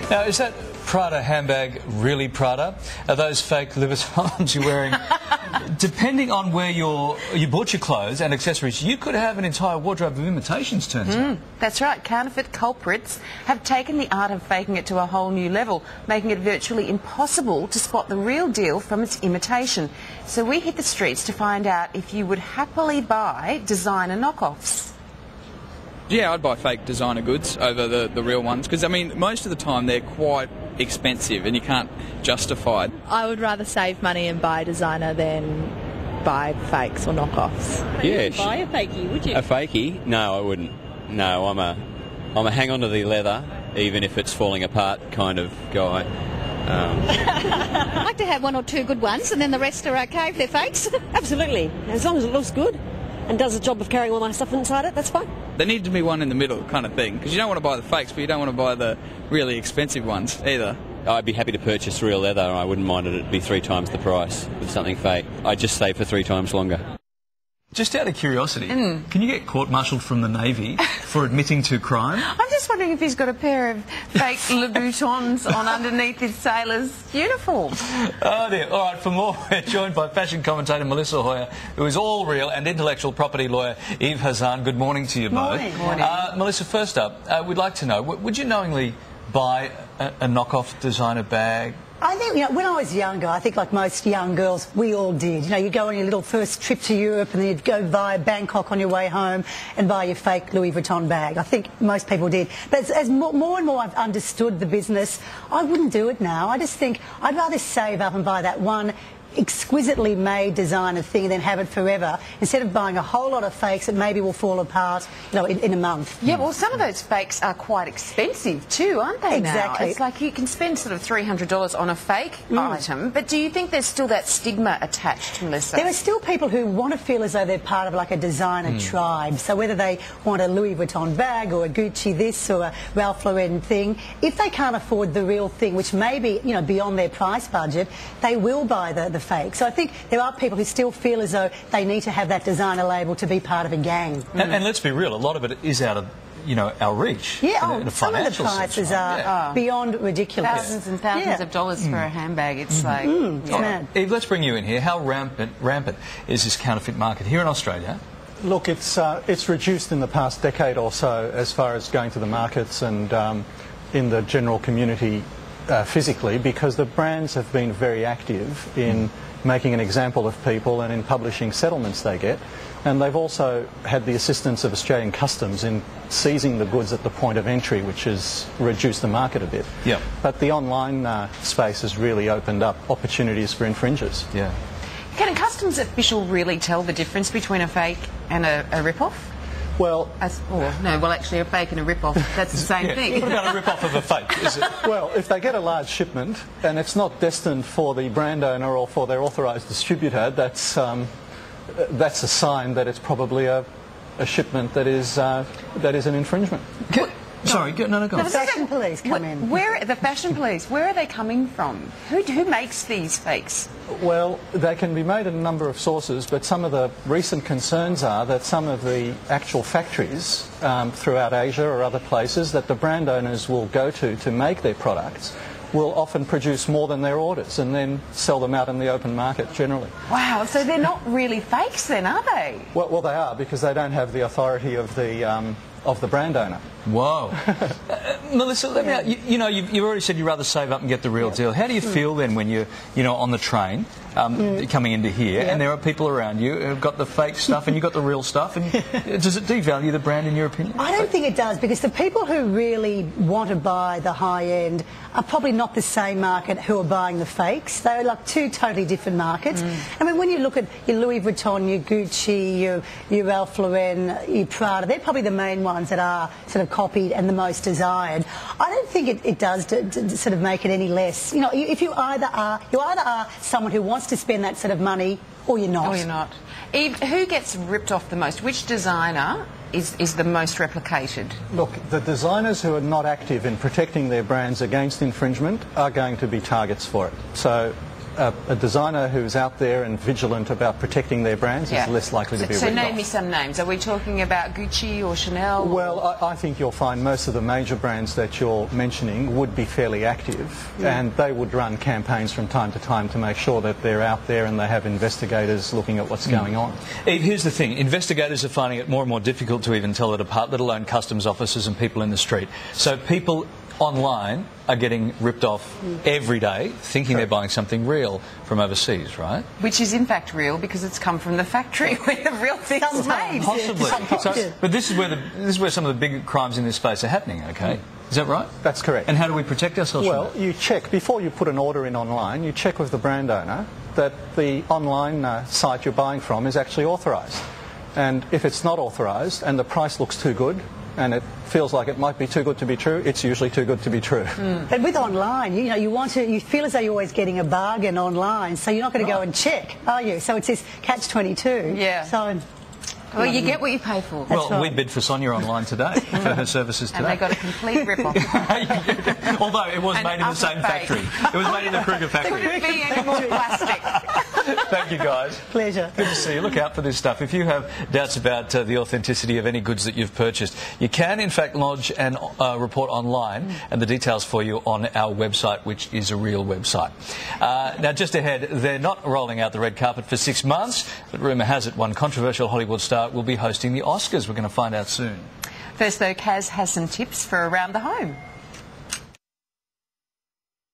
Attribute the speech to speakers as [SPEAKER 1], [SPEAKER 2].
[SPEAKER 1] Now, is that Prada handbag really Prada? Are those fake Louboutins you're wearing? Depending on where you bought your clothes and accessories, you could have an entire wardrobe of imitations, turns out.
[SPEAKER 2] That's right. Counterfeit culprits have taken the art of faking it to a whole new level, making it virtually impossible to spot the real deal from its imitation. So we hit the streets to find out if you would happily buy designer knockoffs.
[SPEAKER 3] Yeah, I'd buy fake designer goods over the real ones because, I mean, most of the time they're quite expensive and you can't justify it.
[SPEAKER 4] I would rather save money and buy designer than buy fakes or knockoffs.
[SPEAKER 5] Yeah,
[SPEAKER 6] you wouldn't buy a fakie, would you?
[SPEAKER 5] A fakie? No, I wouldn't. No, I'm a hang on to the leather, even if it's falling apart kind of guy.
[SPEAKER 6] I'd like to have one or two good ones and then the rest are okay if they're fakes.
[SPEAKER 7] Absolutely. As long as it looks good and does the job of carrying all my stuff inside it, that's fine.
[SPEAKER 3] There needs to be one in the middle kind of thing because you don't want to buy the fakes but you don't want to buy the really expensive ones either.
[SPEAKER 5] I'd be happy to purchase real leather. I wouldn't mind it be 3 times the price with something fake. I'd just save for 3 times longer.
[SPEAKER 1] Just out of curiosity, can you get court-martialed from the Navy for admitting to crime?
[SPEAKER 2] I'm just wondering if he's got a pair of fake Louboutins on underneath his sailor's uniform.
[SPEAKER 1] Oh dear. All right, for more, we're joined by fashion commentator Melissa Hoyer, who is all real, and intellectual property lawyer Yves Hazan. Good morning to you both.
[SPEAKER 2] Morning.
[SPEAKER 1] Melissa, first up, we'd like to know, would you knowingly buy a knockoff designer bag?
[SPEAKER 8] I think, when I was younger, I think like most young girls, we all did. You'd go on your little first trip to Europe and then you'd go via Bangkok on your way home and buy your fake Louis Vuitton bag. I think most people did. But as more and more I've understood the business, I wouldn't do it now. I just think I'd rather save up and buy that one exquisitely made designer thing and then have it forever instead of buying a whole lot of fakes that maybe will fall apart in a month.
[SPEAKER 2] Yeah, well, some of those fakes are quite expensive too, aren't they?
[SPEAKER 8] Exactly.
[SPEAKER 2] Now? It's like you can spend sort of $300 on a fake item, but do you think there's still that stigma attached, Melissa?
[SPEAKER 8] There are still people who want to feel as though they're part of like a designer tribe. So whether they want a Louis Vuitton bag or a Gucci this or a Ralph Lauren thing, if they can't afford the real thing, which may be beyond their price budget, they will buy the fake. So I think there are people who still feel as though they need to have that designer label to be part of a gang.
[SPEAKER 1] And let's be real, a lot of it is out of our reach.
[SPEAKER 8] Yeah,
[SPEAKER 1] in a
[SPEAKER 8] some of the prices are beyond ridiculous.
[SPEAKER 2] Thousands and thousands of dollars for a handbag. It's like
[SPEAKER 8] it's mad.
[SPEAKER 1] Eve, let's bring you in here. How rampant is this counterfeit market here in Australia?
[SPEAKER 9] Look, it's reduced in the past decade or so as far as going to the markets and in the general community physically, because the brands have been very active in making an example of people and in publishing settlements they get. And they've also had the assistance of Australian Customs in seizing the goods at the point of entry, which has reduced the market a bit.
[SPEAKER 1] Yeah.
[SPEAKER 9] But the online space has really opened up opportunities for infringers.
[SPEAKER 1] Yeah.
[SPEAKER 2] Can a customs official really tell the difference between a fake and a rip-off?
[SPEAKER 9] Well,
[SPEAKER 2] actually, a fake and a rip-off, that's the same thing.
[SPEAKER 1] What about a rip-off of a fake? Is it?
[SPEAKER 9] well, if they get a large shipment and it's not destined for the brand owner or for their authorised distributor, that's a sign that it's probably a shipment that is an infringement.
[SPEAKER 1] Sorry, go on.
[SPEAKER 8] The fashion police come in.
[SPEAKER 2] The fashion police, where are they coming from? Who makes these fakes?
[SPEAKER 9] Well, they can be made in a number of sources, but some of the recent concerns are that some of the actual factories throughout Asia or other places that the brand owners will go to make their products will often produce more than their orders and then sell them out in the open market generally.
[SPEAKER 2] Wow, so they're not really fakes then, are they?
[SPEAKER 9] Well, they are, because they don't have the authority of the brand owner.
[SPEAKER 1] Whoa. Melissa, let me know, you've already said you'd rather save up and get the real deal. How do you feel then when you're on the train coming into here and there are people around you who've got the fake stuff and you've got the real stuff? And does it devalue the brand in your opinion?
[SPEAKER 8] I don't think it does, because the people who really want to buy the high end are probably not the same market who are buying the fakes. They're like two totally different markets. I mean, when you look at your Louis Vuitton, your Gucci, your Ralph Lauren, your Prada, they're probably the main ones that are sort of copied and the most desired. I don't think it does to sort of make it any less. If you either are someone who wants to spend that sort of money, or you're not.
[SPEAKER 2] Or you're not. Eve, who gets ripped off the most? Which designer is the most replicated?
[SPEAKER 9] Look, the designers who are not active in protecting their brands against infringement are going to be targets for it. So a designer who's out there and vigilant about protecting their brands is less likely to be ripped off.
[SPEAKER 2] So name me some names. Are we talking about Gucci or Chanel?
[SPEAKER 9] Well, I think you'll find most of the major brands that you're mentioning would be fairly active, and they would run campaigns from time to time to make sure that they're out there and they have investigators looking at what's going on.
[SPEAKER 1] Yves, here's the thing. Investigators are finding it more and more difficult to even tell it apart, let alone customs officers and people in the street. So people online are getting ripped off every day thinking they're buying something real from overseas, right?
[SPEAKER 2] Which is in fact real because it's come from the factory where the real thing's made.
[SPEAKER 1] Possibly. But this is where some of the big crimes in this space are happening, okay? Is that right?
[SPEAKER 9] That's correct.
[SPEAKER 1] And how do we protect ourselves from that?
[SPEAKER 9] Well, you check, before you put an order in online, you check with the brand owner that the online site you're buying from is actually authorised. And if it's not authorised and the price looks too good, and it feels like it might be too good to be true, it's usually too good to be true.
[SPEAKER 8] But with online, you know, you feel as though you're always getting a bargain online, so you're not going to go and check, are you? So it's this catch-22.
[SPEAKER 2] Yeah.
[SPEAKER 8] So,
[SPEAKER 2] well, you get what you pay for.
[SPEAKER 1] Well, we bid for Sonia online today for her services today.
[SPEAKER 2] And they got a complete rip-off.
[SPEAKER 1] Although it was made in the same factory. It was made in the Kruger factory.
[SPEAKER 2] There couldn't be any more plastic.
[SPEAKER 1] Thank you, guys.
[SPEAKER 8] Pleasure.
[SPEAKER 1] Good to see you. Look out for this stuff. If you have doubts about the authenticity of any goods that you've purchased, you can, in fact, lodge and report online, and the details for you on our website, which is a real website. Now, just ahead, they're not rolling out the red carpet for 6 months, but rumour has it one controversial Hollywood star will be hosting the Oscars. We're going to find out soon.
[SPEAKER 2] First, though, Kaz has some tips for around the home.